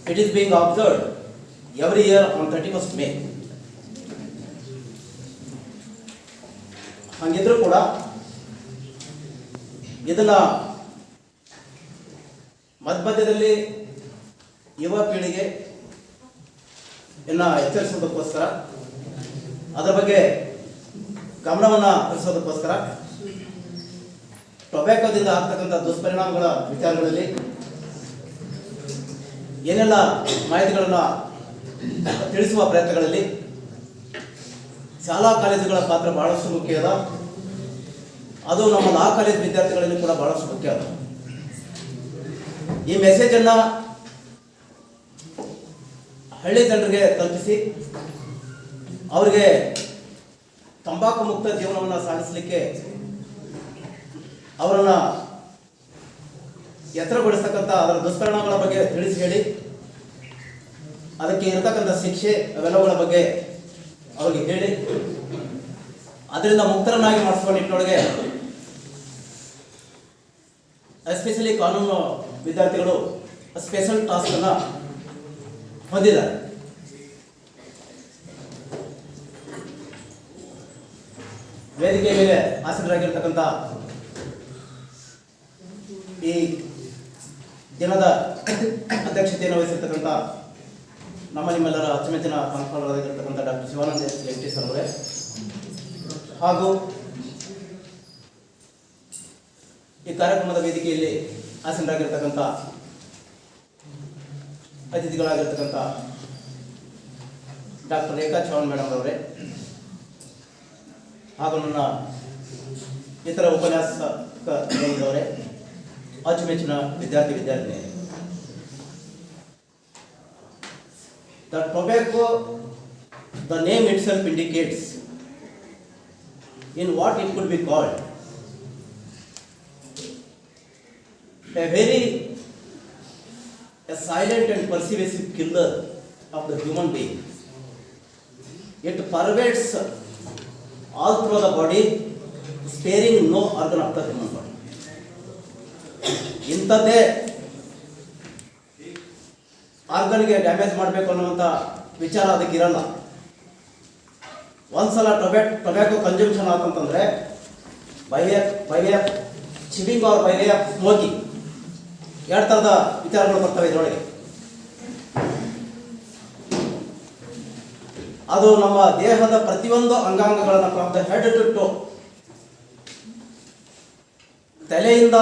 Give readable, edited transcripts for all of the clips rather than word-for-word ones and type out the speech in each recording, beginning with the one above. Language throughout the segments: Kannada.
It is being observed every year on 31st May. ಹಂಗಿದ್ರೂ ಕೂಡ ಇದನ್ನ ಮಧ್ಯದಲ್ಲಿ ಯುವ ಪೀಳಿಗೆ ಎಚ್ಚರಿಸೋದಕ್ಕೋಸ್ಕರ ಅದರ ಬಗ್ಗೆ ಗಮನವನ್ನು ಹರಿಸೋದಕ್ಕೋಸ್ಕರ ಟೊಬ್ಯಾಕೋದಿಂದ ಆಗ್ತಕ್ಕಂಥ ದುಷ್ಪರಿಣಾಮಗಳ ವಿಚಾರಗಳಲ್ಲಿ ಏನೆಲ್ಲ ಮಾಹಿತಿಗಳನ್ನು ತಿಳಿಸುವ ಪ್ರಯತ್ನಗಳಲ್ಲಿ ಶಾಲಾ ಕಾಲೇಜುಗಳ ಪಾತ್ರ ಬಹಳಷ್ಟು ಮುಖ್ಯ ಅದ. ಅದು ನಮ್ಮ ಲಾ ಕಾಲೇಜ್ ವಿದ್ಯಾರ್ಥಿಗಳಲ್ಲಿ ಕೂಡ ಬಹಳಷ್ಟು ಮುಖ್ಯ ಅದ. ಈ ಮೆಸೇಜನ್ನು ಹಳ್ಳಿ ಜನರಿಗೆ ತಲುಪಿಸಿ ಅವರಿಗೆ ತಂಬಾಕು ಮುಕ್ತ ಜೀವನವನ್ನು ಸಾಗಿಸಲಿಕ್ಕೆ ಅವರನ್ನು ಎತ್ತರಗೊಳಿಸ್ತಕ್ಕಂಥ ಅದರ ದುಷ್ಪರಿಣಾಮಗಳ ಬಗ್ಗೆ ತಿಳಿಸಿ ಹೇಳಿ ಅದಕ್ಕೆ ಇರತಕ್ಕಂಥ ಶಿಕ್ಷೆ ಅವೆಲ್ಲವುಗಳ ಬಗ್ಗೆ ಅವರಿಗೆ ಹೇಳಿ ಅದರಿಂದ ಮುಕ್ತರನ್ನಾಗಿ ಮಾಡಿಸುವ ನಿಟ್ಟಿನೊಳಗೆ ಎಸ್ಪೆಷಲಿ ಕಾನೂನು ವಿದ್ಯಾರ್ಥಿಗಳು ಸ್ಪೆಷಲ್ ಟಾಸ್ಕ್ ಅನ್ನು ಹೊಂದಿದ್ದಾರೆ. ವೇದಿಕೆ ಮೇಲೆ ಆಸೀನರಾಗಿರ್ತಕ್ಕಂಥ ಈ ದಿನದ ಅಧ್ಯಕ್ಷತೆಯನ್ನು ವಹಿಸಿರ್ತಕ್ಕಂಥ ನಮ್ಮ ನಿಮ್ಮೆಲ್ಲರ ಅಚ್ಚುಮೆಚ್ಚಿನ ಪ್ರಾಂಶುಪಾಲರಾಗಿರ್ತಕ್ಕಂಥ ಡಾಕ್ಟರ್ ಶಿವಾನಂದ ಎಸ್ ಸರ್ ಅವರೇ, ಹಾಗೂ ಈ ಕಾರ್ಯಕ್ರಮದ ವೇದಿಕೆಯಲ್ಲಿ ಆಸೀನರಾಗಿರ್ತಕ್ಕಂಥ ಅತಿಥಿಗಳಾಗಿರ್ತಕ್ಕಂಥ ಡಾಕ್ಟರ್ ರೇಖಾ ಚೌಹಾಣ್ ಮೇಡಮ್ ಅವರೇ, ಹಾಗೂ ನನ್ನ ಇತರ ಉಪನ್ಯಾಸಕ ಅವರೇ, ಅಚ್ಚುಮೆಚ್ಚಿನ ವಿದ್ಯಾರ್ಥಿನಿಯರೇ, the tobacco, the name itself indicates in what it could be called. A silent and pervasive killer of the human being. It pervades all through the body, sparing no organ of the human body. ಇಂಥದ್ದೇ ಆರ್ಗನ್ಗೆ ಡ್ಯಾಮೇಜ್ ಮಾಡಬೇಕು ಅನ್ನುವಂಥ ವಿಚಾರ ಅದಕ್ಕೆ ಇರಲ್ಲ. ಒಂದ್ಸಲ ಟೊಬ್ಯಾಕೋ ಕನ್ಸಂಪ್ಷನ್ ಆತಂತಂದರೆ by way chewing or by way of smoking ಎರಡು ಥರದ ವಿಚಾರಗಳು ಬರ್ತವೆ ಇದರೊಳಗೆ. ಅದು ನಮ್ಮ ದೇಹದ ಪ್ರತಿಯೊಂದು ಅಂಗಾಂಗಗಳನ್ನು from the head to toe, ತಲೆಯಿಂದ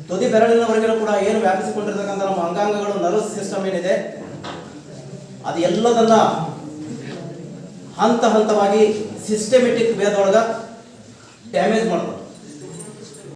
ತುದಿ ಬೆರಳಿನವರೆಗೂ ಕೂಡ ಏನು ವ್ಯಾಪಿಸಿಕೊಂಡಿರ್ತಕ್ಕಂಥ ನಮ್ಮ ಅಂಗಾಂಗಗಳು, ನರ್ವಸ್ ಸಿಸ್ಟಮ್ ಏನಿದೆ, ಅದು ಎಲ್ಲದನ್ನ ಹಂತ ಹಂತವಾಗಿ ಸಿಸ್ಟಮೆಟಿಕ್ ವೇದೊಳಗೆ ಡ್ಯಾಮೇಜ್ ಮಾಡ್ಬೋದು.